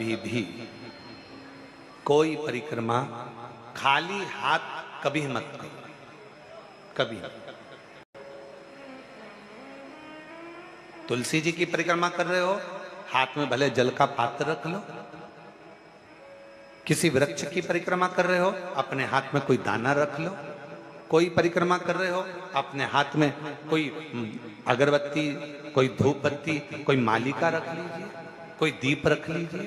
कभी भी कोई परिक्रमा खाली हाथ कभी मत करो, कभी। तुलसी जी की परिक्रमा कर रहे हो, हाथ में भले जल का पात्र रख लो। किसी वृक्ष की परिक्रमा कर रहे हो, अपने हाथ में कोई दाना रख लो। कोई परिक्रमा कर रहे हो, अपने हाथ में कोई अगरबत्ती, कोई धूप बत्ती, कोई मालिका रख लीजिए, कोई दीप रख लीजिए,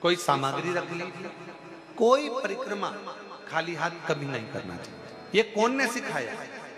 कोई सामग्री रख लीजिए। कोई परिक्रमा खाली हाथ कभी नहीं करना चाहिए। ये कौन ने सिखाया?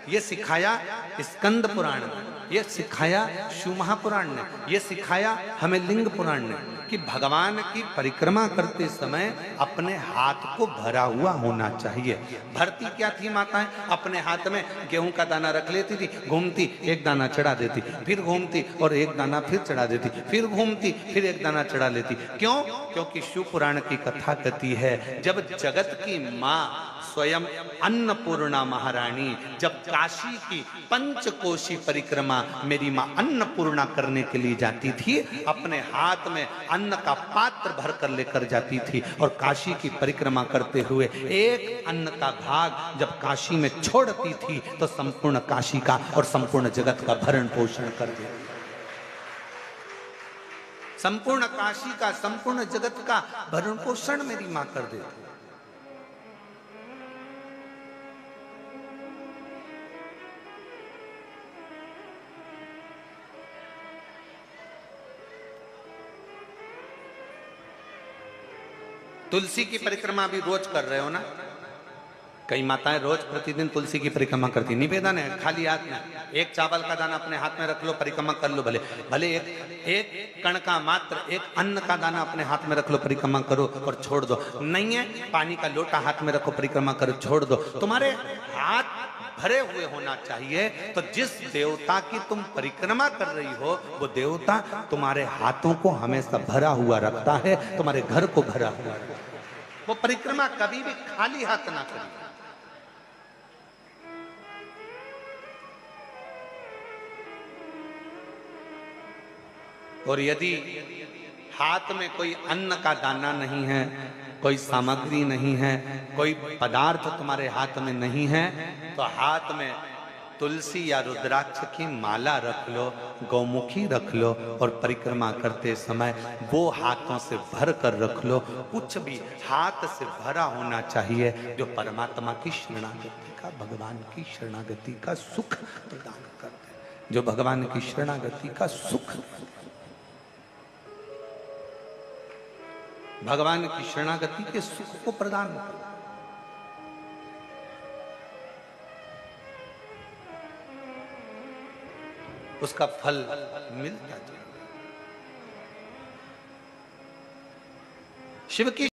ये सिखाया स्कंद पुराण ने, ये सिखाया शिव महापुराण ने, ये सिखाया हमें लिंग पुराण ने कि भगवान की परिक्रमा करते समय अपने हाथ को भरा हुआ होना चाहिए। भरती क्या थी माताएं? अपने हाथ में गेहूं का दाना रख लेती थी, घूमती एक दाना चढ़ा देती, फिर घूमती और एक दाना फिर चढ़ा देती, फिर घूमती फिर एक दाना चढ़ा लेती। क्यों? क्योंकि शिव पुराण की कथा कहती है जब जगत की माँ स्वयं अन्नपूर्णा महारानी जब काशी की पंचकोशी परिक्रमा मेरी मां अन्नपूर्णा करने के लिए जाती थी, अपने हाथ में अन्न का पात्र भर कर लेकर जाती थी और काशी की परिक्रमा करते हुए एक अन्न का भाग जब काशी में छोड़ती थी तो संपूर्ण काशी का और संपूर्ण जगत का भरण पोषण कर देती। संपूर्ण काशी का, संपूर्ण जगत का भरण पोषण मेरी मां कर देती। तुलसी की परिक्रमा भी रोज कर रहे हो ना? कई माताएं रोज प्रतिदिन तुलसी की परिक्रमा करती। निवेदन है खाली हाथ में एक चावल का दाना अपने हाथ में रख लो, परिक्रमा कर लो। भले भले एक कण का मात्र एक अन्न का दाना अपने हाथ में रख लो, परिक्रमा करो और छोड़ दो। नहीं है, पानी का लोटा हाथ में रखो, परिक्रमा करो, छोड़ दो। तुम्हारे हाथ भरे हुए होना चाहिए। तो जिस देवता की तुम परिक्रमा कर रही हो वो देवता तुम्हारे हाथों को हमेशा भरा हुआ रखता है, तुम्हारे घर को भरा हुआ रखता है। वो परिक्रमा कभी भी खाली हाथ ना करिए। और यदि हाथ में कोई अन्न का दाना नहीं है, कोई सामग्री नहीं है, कोई पदार्थ तुम्हारे हाथ में नहीं है, तो हाथ में तुलसी या रुद्राक्ष की माला रख लो, गौमुखी रख लो और परिक्रमा करते समय वो हाथों से भर कर रख लो। कुछ भी हाथ से भरा होना चाहिए जो परमात्मा की शरणागति का, भगवान की शरणागति का सुख प्रदान करते हैं, जो भगवान की शरणागति का सुख, भगवान की शरणागति के सुख को प्रदान कर, उसका फल मिलता है। शिव की